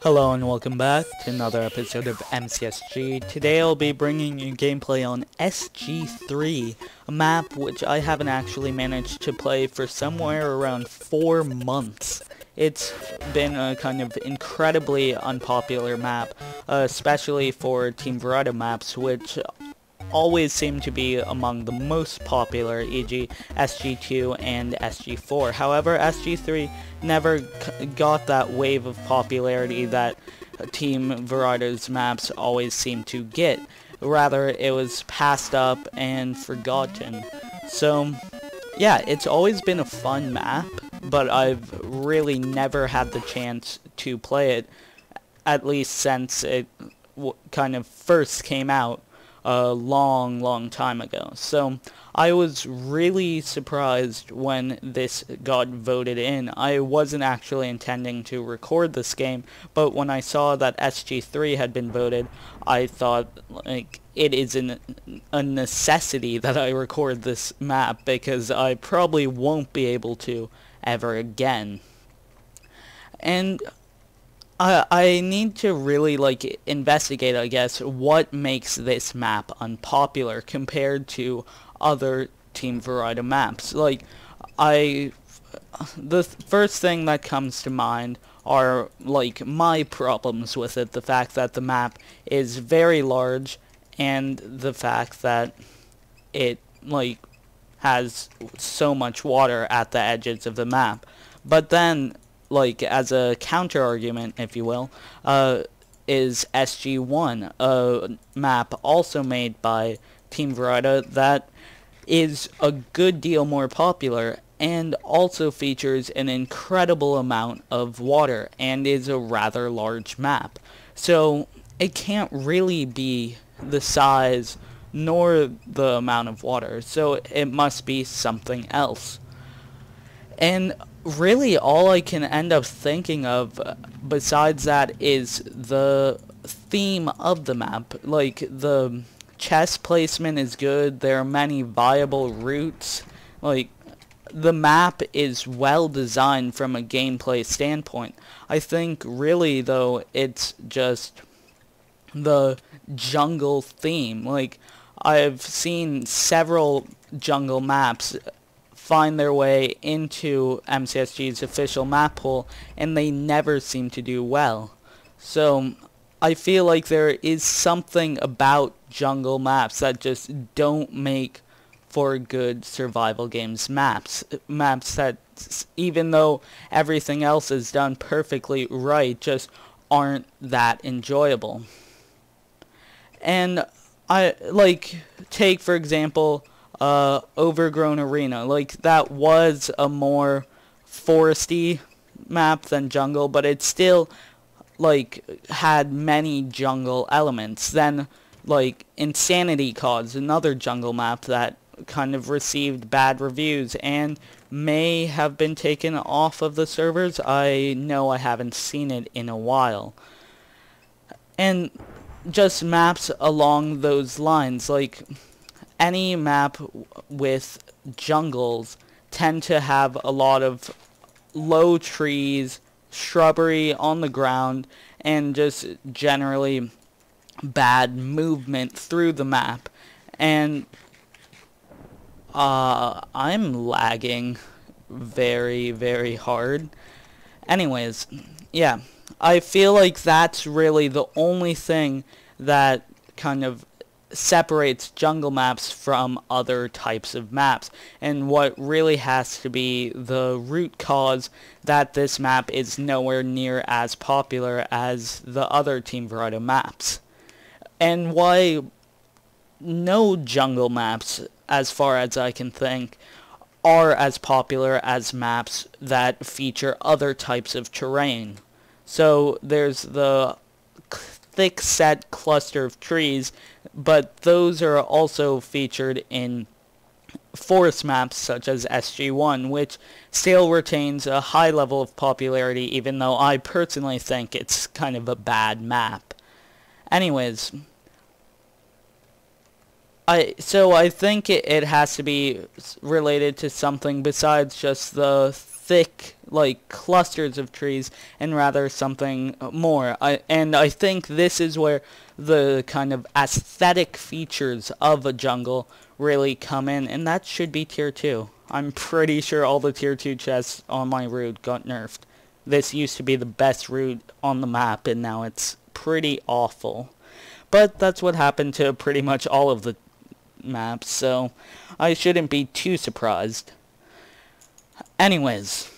Hello and welcome back to another episode of MCSG. Today I'll be bringing you gameplay on SG3, a map which I haven't actually managed to play for somewhere around 4 months. It's been a kind of incredibly unpopular map, especially for Team Verida maps, which always seem to be among the most popular, e.g. SG2 and SG4. However, SG3 never got that wave of popularity that Team Verida's maps always seem to get. Rather, it was passed up and forgotten. So, yeah, it's always been a fun map, but I've really never had the chance to play it, at least since it kind of first came out a long time ago. So I was really surprised when this got voted in. I wasn't actually intending to record this game, but when I saw that SG3 had been voted, I thought, like, it is a necessity that I record this map because I probably won't be able to ever again. And I need to really, investigate, I guess, what makes this map unpopular compared to other Team Verida maps. The first thing that comes to mind are, my problems with it. The fact that the map is very large, and the fact that it, has so much water at the edges of the map. But then, as a counter-argument, if you will, is SG1, a map also made by Team Verida that is a good deal more popular and also features an incredible amount of water and is a rather large map. So it can't really be the size nor the amount of water, so it must be something else. And really all I can end up thinking of besides that is the theme of the map. The chest placement is good, there are many viable routes, the map is well designed from a gameplay standpoint. I think really though it's just the jungle theme. I've seen several jungle maps find their way into MCSG's official map pool, and they never seem to do well. So I feel like there is something about jungle maps that just don't make for good survival games maps. Maps that, even though everything else is done perfectly right, just aren't that enjoyable. And take for example Overgrown Arena. That was a more foresty map than jungle, but it still had many jungle elements. Then Insanity Cause, another jungle map that kind of received bad reviews and may have been taken off of the servers. I know I haven't seen it in a while. And just maps along those lines, any map with jungles tend to have a lot of low trees, shrubbery on the ground, and just generally bad movement through the map. And I'm lagging very hard. Anyways, yeah, I feel like that's really the only thing that kind of separates jungle maps from other types of maps, and what really has to be the root cause that this map is nowhere near as popular as the other Team Verida maps. And why no jungle maps, as far as I can think, are as popular as maps that feature other types of terrain. So there's the thick-set cluster of trees, but those are also featured in forest maps such as SG1, which still retains a high level of popularity, even though I personally think it's kind of a bad map. Anyways, I think it has to be related to something besides just the thick, like, clusters of trees, and rather something more. And I think this is where the kind of aesthetic features of a jungle really come in, and that should be tier 2. I'm pretty sure all the tier 2 chests on my route got nerfed. This used to be the best route on the map, and now it's pretty awful. But that's what happened to pretty much all of the maps, so I shouldn't be too surprised. Anyways,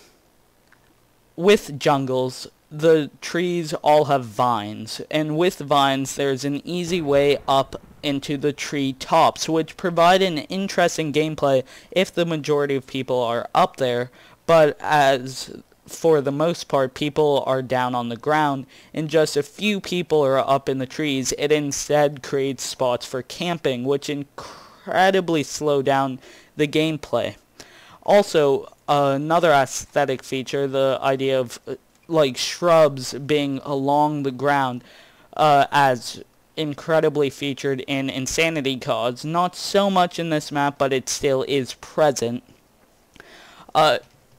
with jungles, the trees all have vines, and with vines there's an easy way up into the tree tops, which provide an interesting gameplay if the majority of people are up there, but as for the most part people are down on the ground and just a few people are up in the trees, it instead creates spots for camping, which incredibly slow down the gameplay. Also, another aesthetic feature, the idea of like shrubs being along the ground, as incredibly featured in Insanity Cause. Not so much in this map, but it still is present.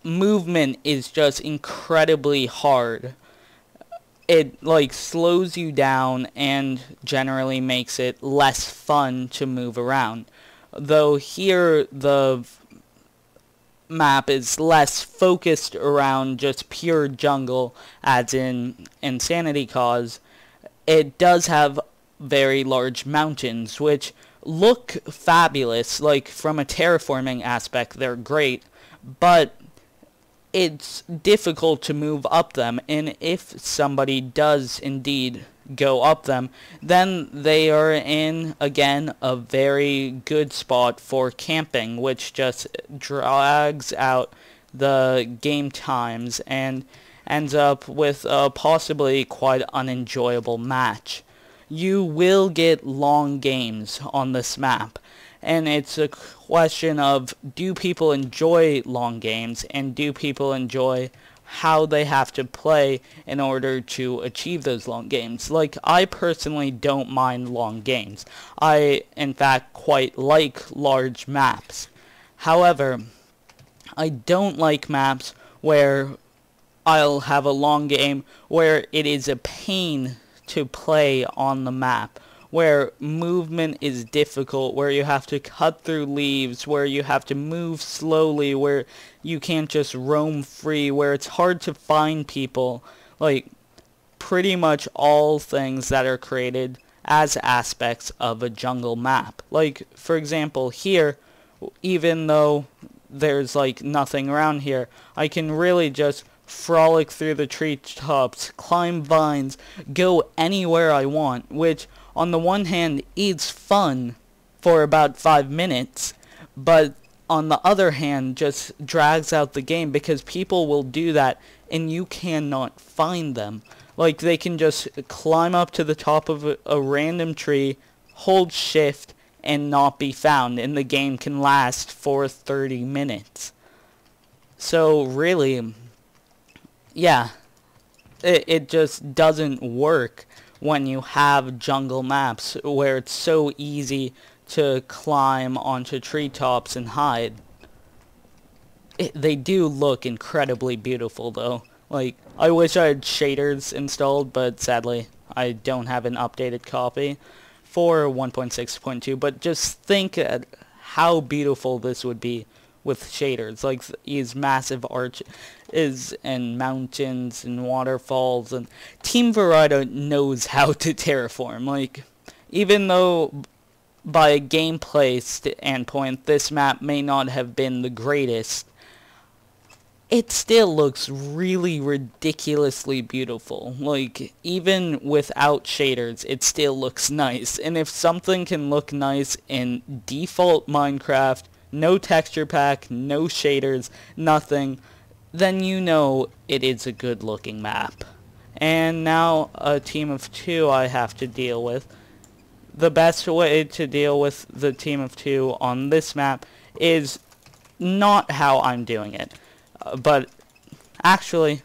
Movement is just incredibly hard. It like slows you down and generally makes it less fun to move around. Though here the map is less focused around just pure jungle, as in Insanity Cause, it does have very large mountains, which look fabulous. Like, from a terraforming aspect, they're great, but it's difficult to move up them, and if somebody does indeed go up them, then they are in, again, a very good spot for camping, which just drags out the game times and ends up with a possibly quite unenjoyable match. You will get long games on this map, and it's a question of, do people enjoy long games, and do people enjoy how they have to play in order to achieve those long games. Like, I personally don't mind long games. I, in fact, quite like large maps. However, I don't like maps where I'll have a long game where it is a pain to play on the map, where movement is difficult, where you have to cut through leaves, where you have to move slowly, where you can't just roam free, where it's hard to find people. Like, pretty much all things that are created as aspects of a jungle map. Like, for example, here, even though there's like nothing around here, I can really just frolic through the treetops, climb vines, go anywhere I want, which on the one hand is fun for about 5 minutes, but on the other hand just drags out the game because people will do that and you cannot find them. Like, they can just climb up to the top of a random tree, hold shift, and not be found, and the game can last for 30 minutes. So really, yeah, it just doesn't work when you have jungle maps where it's so easy to climb onto treetops and hide. They do look incredibly beautiful though. Like, I wish I had shaders installed, but sadly I don't have an updated copy for 1.6.2, but just think at how beautiful this would be with shaders, like these massive arches and mountains and waterfalls, and Team Verida knows how to terraform. Like, even though by a gameplay standpoint this map may not have been the greatest, it still looks really ridiculously beautiful. Like, even without shaders, it still looks nice. And if something can look nice in default Minecraft, no texture pack, no shaders, nothing, then you know it is a good looking map. And now a team of 2 I have to deal with. The best way to deal with the team of 2 on this map is not how I'm doing it. But actually,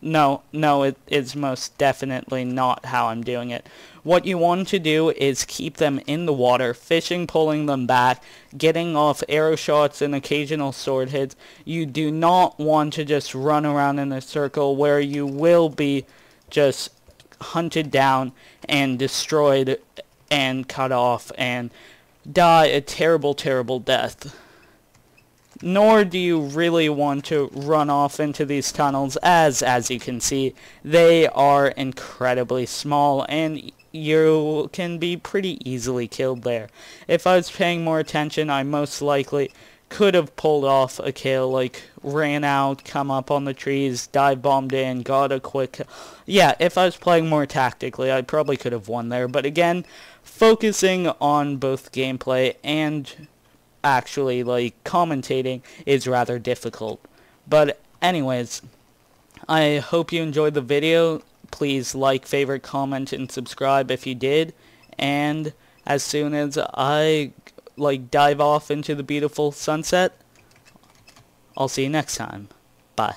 no, it is most definitely not how I'm doing it. What you want to do is keep them in the water, fishing, pulling them back, getting off arrow shots and occasional sword hits. You do not want to just run around in a circle where you will be just hunted down and destroyed and cut off and die a terrible, terrible death. Nor do you really want to run off into these tunnels, as you can see, they are incredibly small and you can be pretty easily killed there. If I was paying more attention, I most likely could have pulled off a kill, like ran out, come up on the trees, dive bombed in, got a quick kill. Yeah, if I was playing more tactically, I probably could have won there. But again, focusing on both gameplay and actually like commentating is rather difficult. But anyways, I hope you enjoyed the video. Please like, favorite, comment, and subscribe if you did. And as soon as I dive off into the beautiful sunset, I'll see you next time. Bye.